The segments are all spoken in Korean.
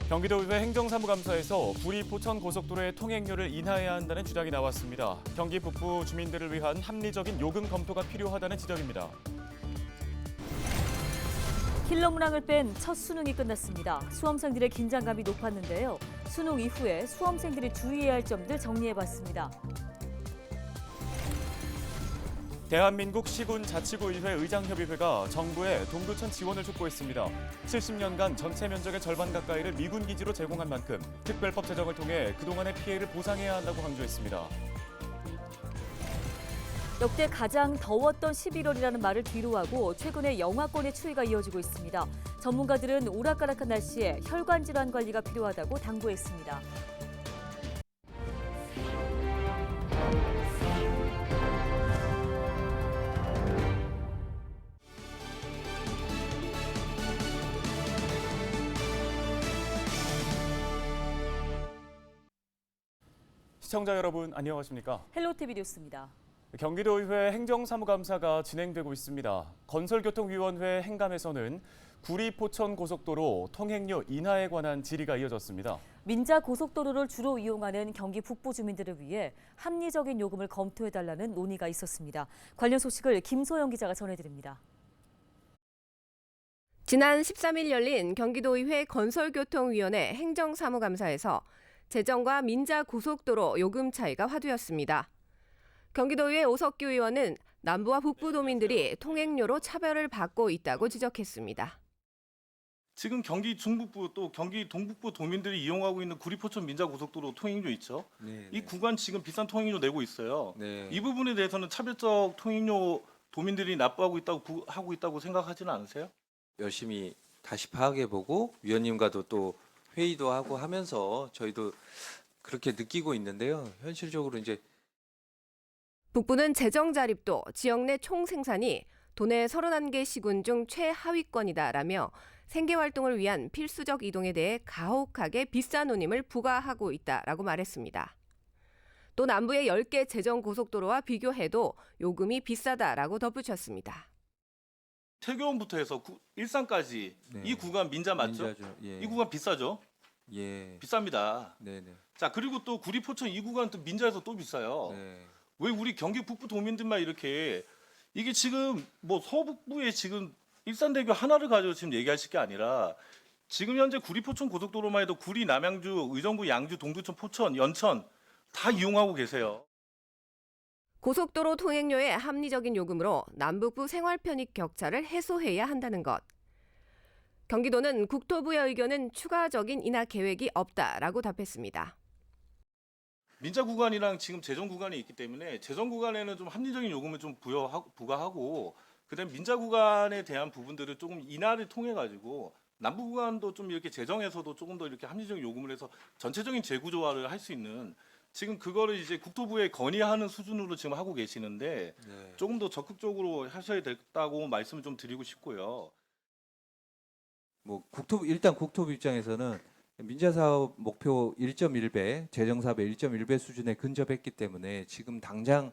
경기도의회 행정사무감사에서 구리 포천 고속도로의 통행료를 인하해야 한다는 주장이 나왔습니다. 경기 북부 주민들을 위한 합리적인 요금 검토가 필요하다는 지적입니다. 킬러 문항을 뺀 첫 수능이 끝났습니다. 수험생들의 긴장감이 높았는데요. 수능 이후에 수험생들이 주의해야 할 점들 정리해봤습니다. 대한민국 시군자치구의회 의장협의회가 정부에 동두천 지원을 촉구했습니다. 70년간 전체 면적의 절반 가까이를 미군 기지로 제공한 만큼 특별법 제정을 통해 그동안의 피해를 보상해야 한다고 강조했습니다. 역대 가장 더웠던 11월이라는 말을 뒤로하고 최근에 영하권의 추위가 이어지고 있습니다. 전문가들은 오락가락한 날씨에 혈관 질환 관리가 필요하다고 당부했습니다. 시청자 여러분 안녕하십니까? 헬로티비 뉴스입니다. 경기도의회 행정사무감사가 진행되고 있습니다. 건설교통위원회 행감에서는 구리 포천 고속도로 통행료 인하에 관한 질의가 이어졌습니다. 민자 고속도로를 주로 이용하는 경기 북부 주민들을 위해 합리적인 요금을 검토해달라는 논의가 있었습니다. 관련 소식을 김소영 기자가 전해드립니다. 지난 13일 열린 경기도의회 건설교통위원회 행정사무감사에서 재정과 민자 고속도로 요금 차이가 화두였습니다. 경기도의회 오석규 의원은 남부와 북부 도민들이 통행료로 차별을 받고 있다고 지적했습니다. 지금 경기 중북부 또 경기 동북부 도민들이 이용하고 있는 구리 포천 민자 고속도로 통행료 있죠. 네, 이 구간 지금 비싼 통행료 내고 있어요. 네. 이 부분에 대해서는 차별적 통행료 도민들이 납부하고 있다고 생각하지는 않으세요? 열심히 다시 파악해보고 위원님과도 또 회의도 하고 하면서 저희도 그렇게 느끼고 있는데요. 현실적으로 이제 북부는 재정 자립도 지역 내 총 생산이 도내 31개 시군 중 최하위권이다라며 생계 활동을 위한 필수적 이동에 대해 가혹하게 비싼 운임을 부과하고 있다라고 말했습니다. 또 남부의 10개 재정 고속도로와 비교해도 요금이 비싸다라고 덧붙였습니다. 태교원부터 해서 일산까지 네. 이 구간 민자 맞죠? 민자죠. 예. 이 구간 비싸죠? 예. 비쌉니다. 네네. 자, 그리고 또 구리 포천 이 구간 또 민자에서 또 비싸요. 네. 왜 우리 경기 북부 도민들만 이렇게 이게 지금 뭐 서북부에 지금 일산대교 하나를 가지고 지금 얘기하실 게 아니라 지금 현재 구리 포천 고속도로만 해도 구리 남양주 의정부 양주 동두천 포천 연천 다 이용하고 계세요. 고속도로 통행료의 합리적인 요금으로 남북부 생활 편익 격차를 해소해야 한다는 것. 경기도는 국토부의 의견은 추가적인 인하 계획이 없다라고 답했습니다. 민자 구간이랑 지금 재정 구간이 있기 때문에 재정 구간에는 좀 합리적인 요금을 좀 부과하고 그다음 민자 구간에 대한 부분들을 조금 인하를 통해 가지고 남부 구간도 좀 이렇게 재정에서도 조금 더 이렇게 합리적인 요금을 해서 전체적인 재구조화를 할 수 있는 지금 그거를 이제 국토부에 건의하는 수준으로 지금 하고 계시는데 네. 조금 더 적극적으로 하셔야 됐다고 말씀을 좀 드리고 싶고요. 뭐 일단 국토부 입장에서는 민자 사업 목표 1.1배, 재정 사업의 1.1배 수준에 근접했기 때문에 지금 당장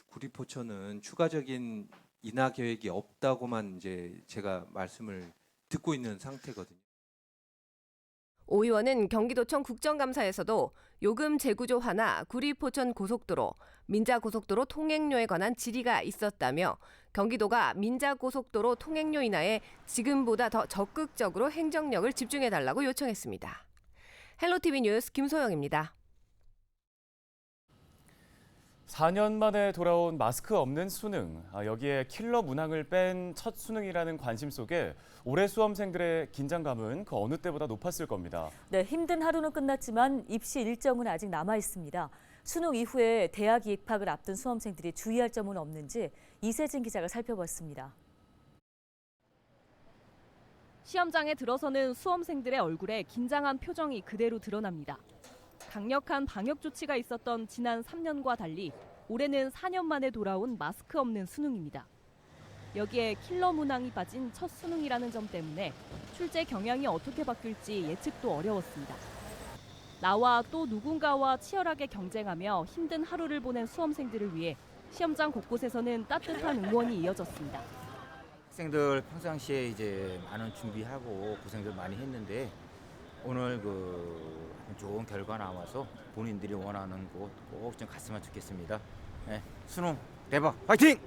구리 포천은 추가적인 인하 계획이 없다고만 이제 제가 말씀을 듣고 있는 상태거든요. 오 의원은 경기도청 국정감사에서도 요금 재구조화나 구리 포천 고속도로, 민자 고속도로 통행료에 관한 질의가 있었다며 경기도가 민자 고속도로 통행료 인하에 지금보다 더 적극적으로 행정력을 집중해달라고 요청했습니다. 헬로티비 뉴스 김소영입니다. 4년 만에 돌아온 마스크 없는 수능. 여기에 킬러 문항을 뺀 첫 수능이라는 관심 속에 올해 수험생들의 긴장감은 그 어느 때보다 높았을 겁니다. 네, 힘든 하루는 끝났지만 입시 일정은 아직 남아 있습니다. 수능 이후에 대학 입학을 앞둔 수험생들이 주의할 점은 없는지 이세진 기자가 살펴봤습니다. 시험장에 들어서는 수험생들의 얼굴에 긴장한 표정이 그대로 드러납니다. 강력한 방역 조치가 있었던 지난 3년과 달리 올해는 4년 만에 돌아온 마스크 없는 수능입니다. 여기에 킬러 문항이 빠진 첫 수능이라는 점 때문에 출제 경향이 어떻게 바뀔지 예측도 어려웠습니다. 나와 또 누군가와 치열하게 경쟁하며 힘든 하루를 보낸 수험생들을 위해 시험장 곳곳에서는 따뜻한 응원이 이어졌습니다. 학생들 평상시에 이제 많은 준비하고 고생들 많이 했는데 오늘 좋은 결과 나와서 본인들이 원하는 곳 꼭 좀 갔으면 좋겠습니다. 네, 수능 대박 화이팅!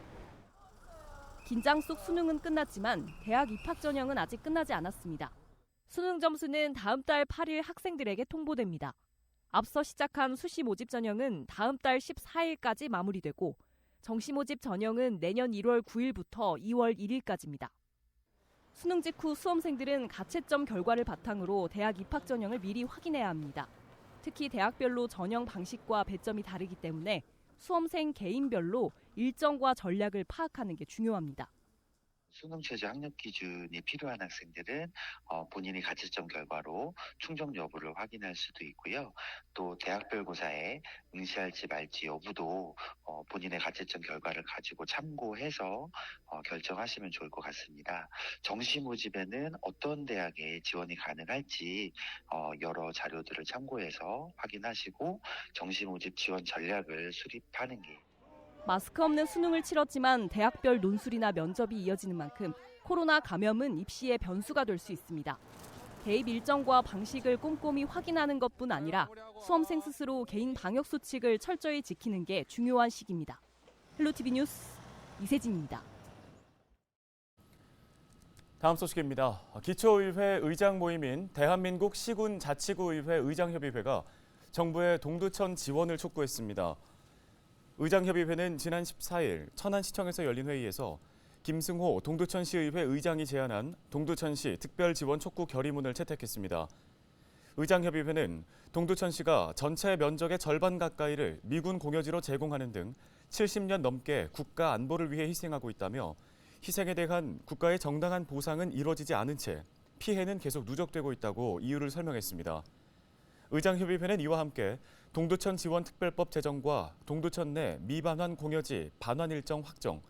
긴장 속 수능은 끝났지만 대학 입학 전형은 아직 끝나지 않았습니다. 수능 점수는 다음 달 8일 학생들에게 통보됩니다. 앞서 시작한 수시 모집 전형은 다음 달 14일까지 마무리되고 정시 모집 전형은 내년 1월 9일부터 2월 1일까지입니다. 수능 직후 수험생들은 가채점 결과를 바탕으로 대학 입학 전형을 미리 확인해야 합니다. 특히 대학별로 전형 방식과 배점이 다르기 때문에 수험생 개인별로 일정과 전략을 파악하는 게 중요합니다. 수능 최저 학력 기준이 필요한 학생들은 본인이 가채점 결과로 충족 여부를 확인할 수도 있고요. 또 대학별 고사에 응시할지 말지 여부도 본인의 가채점 결과를 가지고 참고해서 결정하시면 좋을 것 같습니다. 정시 모집에는 어떤 대학에 지원이 가능할지 여러 자료들을 참고해서 확인하시고 정시 모집 지원 전략을 수립하는 게 마스크 없는 수능을 치렀지만 대학별 논술이나 면접이 이어지는 만큼 코로나 감염은 입시의 변수가 될 수 있습니다. 대입 일정과 방식을 꼼꼼히 확인하는 것뿐 아니라 수험생 스스로 개인 방역 수칙을 철저히 지키는 게 중요한 시기입니다. 헬로티비 뉴스 이세진입니다. 다음 소식입니다. 기초의회 의장 모임인 대한민국 시군자치구의회 의장협의회가 정부의 동두천 지원을 촉구했습니다. 의장협의회는 지난 14일 천안시청에서 열린 회의에서 김승호 동두천시의회 의장이 제안한 동두천시 특별지원 촉구 결의문을 채택했습니다. 의장협의회는 동두천시가 전체 면적의 절반 가까이를 미군 공여지로 제공하는 등 70년 넘게 국가 안보를 위해 희생하고 있다며 희생에 대한 국가의 정당한 보상은 이루어지지 않은 채 피해는 계속 누적되고 있다고 이유를 설명했습니다. 의장협의회는 이와 함께 동두천 지원 특별법 제정과 동두천 내 미반환 공여지 반환 일정 확정,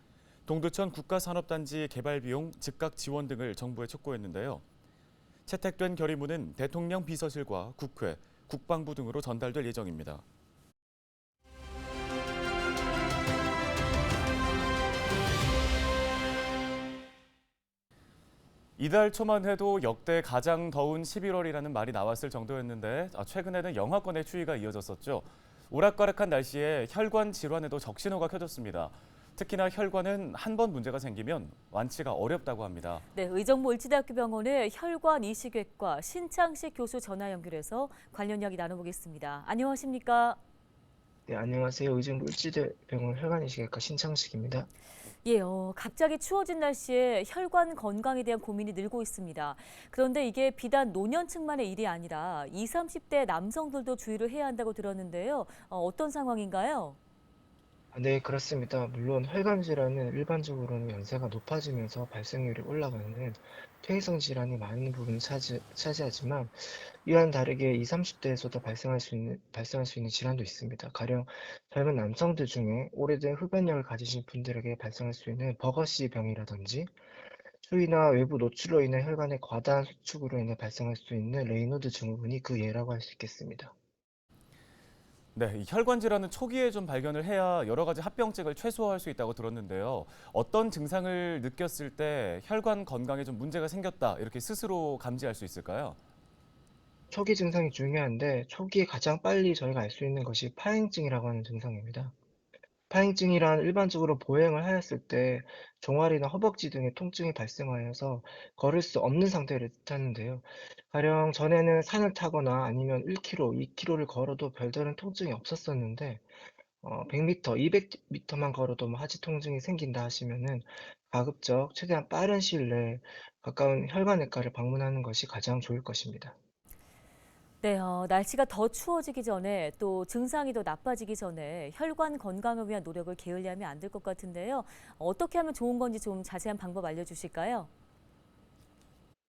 동두천 국가산업단지 개발 비용 즉각 지원 등을 정부에 촉구했는데요. 채택된 결의문은 대통령 비서실과 국회, 국방부 등으로 전달될 예정입니다. 이달 초만 해도 역대 가장 더운 11월이라는 말이 나왔을 정도였는데 최근에는 영하권의 추위가 이어졌었죠. 오락가락한 날씨에 혈관 질환에도 적신호가 켜졌습니다. 특히나 혈관은 한 번 문제가 생기면 완치가 어렵다고 합니다. 네, 의정부 을지대학교 병원의 혈관 이식외과 신창식 교수 전화 연결해서 관련 이야기 나눠보겠습니다. 안녕하십니까? 네, 안녕하세요. 의정부 을지대병원 혈관이식외과 신창식입니다. 예, 갑자기 추워진 날씨에 혈관 건강에 대한 고민이 늘고 있습니다. 그런데 이게 비단 노년층만의 일이 아니라 20, 30대 남성들도 주의를 해야 한다고 들었는데요. 어떤 상황인가요? 네, 그렇습니다. 물론 혈관 질환은 일반적으로는 연세가 높아지면서 발생률이 올라가는 퇴행성 질환이 많은 부분을 차지하지만 이와는 다르게 20, 30대에서도 발생할 수 있는 질환도 있습니다. 가령 젊은 남성들 중에 오래된 흡연력을 가지신 분들에게 발생할 수 있는 버거시 병이라든지 추위나 외부 노출로 인해 혈관의 과다한 수축으로 인해 발생할 수 있는 레이노드 증후군이 그 예라고 할 수 있겠습니다. 네, 이 혈관 질환은 초기에 좀 발견을 해야 여러 가지 합병증을 최소화할 수 있다고 들었는데요. 어떤 증상을 느꼈을 때 혈관 건강에 좀 문제가 생겼다 이렇게 스스로 감지할 수 있을까요? 초기 증상이 중요한데 초기에 가장 빨리 저희가 알 수 있는 것이 파행증이라고 하는 증상입니다. 파행증이란 일반적으로 보행을 하였을 때 종아리나 허벅지 등의 통증이 발생하여서 걸을 수 없는 상태를 뜻하는데요. 가령 전에는 산을 타거나 아니면 1km, 2km를 걸어도 별다른 통증이 없었었는데 100m, 200m만 걸어도 뭐 하지 통증이 생긴다 하시면은 가급적 최대한 빠른 시일 내에 가까운 혈관외과를 방문하는 것이 가장 좋을 것입니다. 네, 날씨가 더 추워지기 전에 또 증상이 더 나빠지기 전에 혈관 건강을 위한 노력을 게을리하면 안 될 것 같은데요. 어떻게 하면 좋은 건지 좀 자세한 방법 알려주실까요?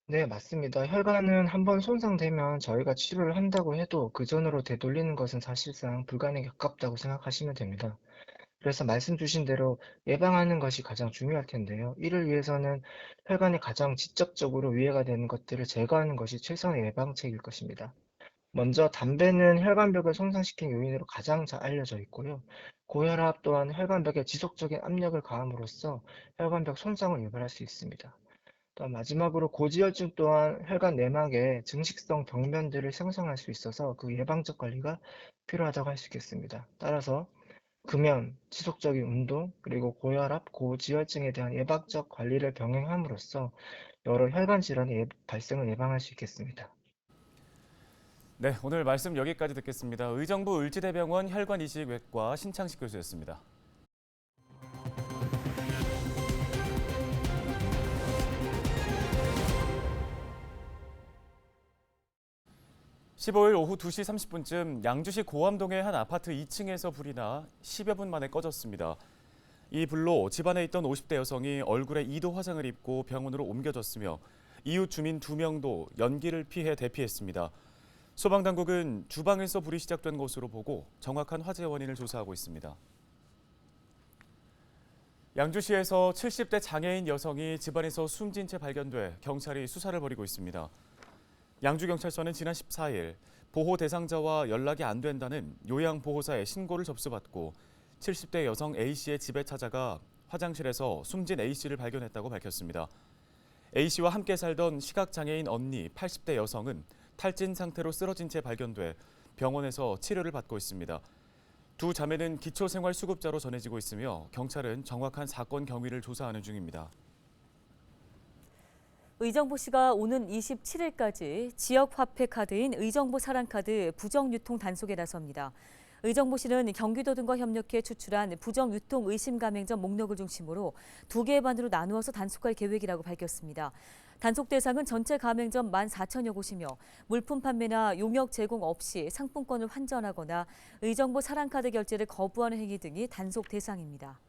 네, 맞습니다. 혈관은 한번 손상되면 저희가 치료를 한다고 해도 그 전으로 되돌리는 것은 사실상 불가능에 가깝다고 생각하시면 됩니다. 그래서 말씀 주신 대로 예방하는 것이 가장 중요할 텐데요. 이를 위해서는 혈관에 가장 직접적으로 위해가 되는 것들을 제거하는 것이 최선의 예방책일 것입니다. 먼저 담배는 혈관벽을 손상시키는 요인으로 가장 잘 알려져 있고요. 고혈압 또한 혈관벽에 지속적인 압력을 가함으로써 혈관벽 손상을 유발할 수 있습니다. 또 마지막으로 고지혈증 또한 혈관 내막에 증식성 병변들을 생성할 수 있어서 그 예방적 관리가 필요하다고 할 수 있겠습니다. 따라서 금연, 지속적인 운동, 그리고 고혈압, 고지혈증에 대한 예방적 관리를 병행함으로써 여러 혈관 질환의 발생을 예방할 수 있겠습니다. 네, 오늘 말씀 여기까지 듣겠습니다. 의정부 을지대병원 혈관이식외과 신창식 교수였습니다. 15일 오후 2시 30분쯤 양주시 고암동의 한 아파트 2층에서 불이 나 10여 분 만에 꺼졌습니다. 이 불로 집안에 있던 50대 여성이 얼굴에 2도 화상을 입고 병원으로 옮겨졌으며 이웃 주민 2명도 연기를 피해 대피했습니다. 소방당국은 주방에서 불이 시작된 것으로 보고 정확한 화재 원인을 조사하고 있습니다. 양주시에서 70대 장애인 여성이 집안에서 숨진 채 발견돼 경찰이 수사를 벌이고 있습니다. 양주경찰서는 지난 14일 보호 대상자와 연락이 안 된다는 요양보호사의 신고를 접수받고 70대 여성 A씨의 집에 찾아가 화장실에서 숨진 A씨를 발견했다고 밝혔습니다. A씨와 함께 살던 시각장애인 언니 80대 여성은 탈진 상태로 쓰러진 채 발견돼 병원에서 치료를 받고 있습니다. 두 자매는 기초생활수급자로 전해지고 있으며 경찰은 정확한 사건 경위를 조사하는 중입니다. 의정부시가 오는 27일까지 지역화폐 카드인 의정부 사랑카드 부정유통 단속에 나섭니다. 의정부시는 경기도 등과 협력해 추출한 부정유통 의심 가맹점 목록을 중심으로 2개의 반으로 나누어서 단속할 계획이라고 밝혔습니다. 단속 대상은 전체 가맹점 14,000여 곳이며 물품 판매나 용역 제공 없이 상품권을 환전하거나 의정부 사랑카드 결제를 거부하는 행위 등이 단속 대상입니다.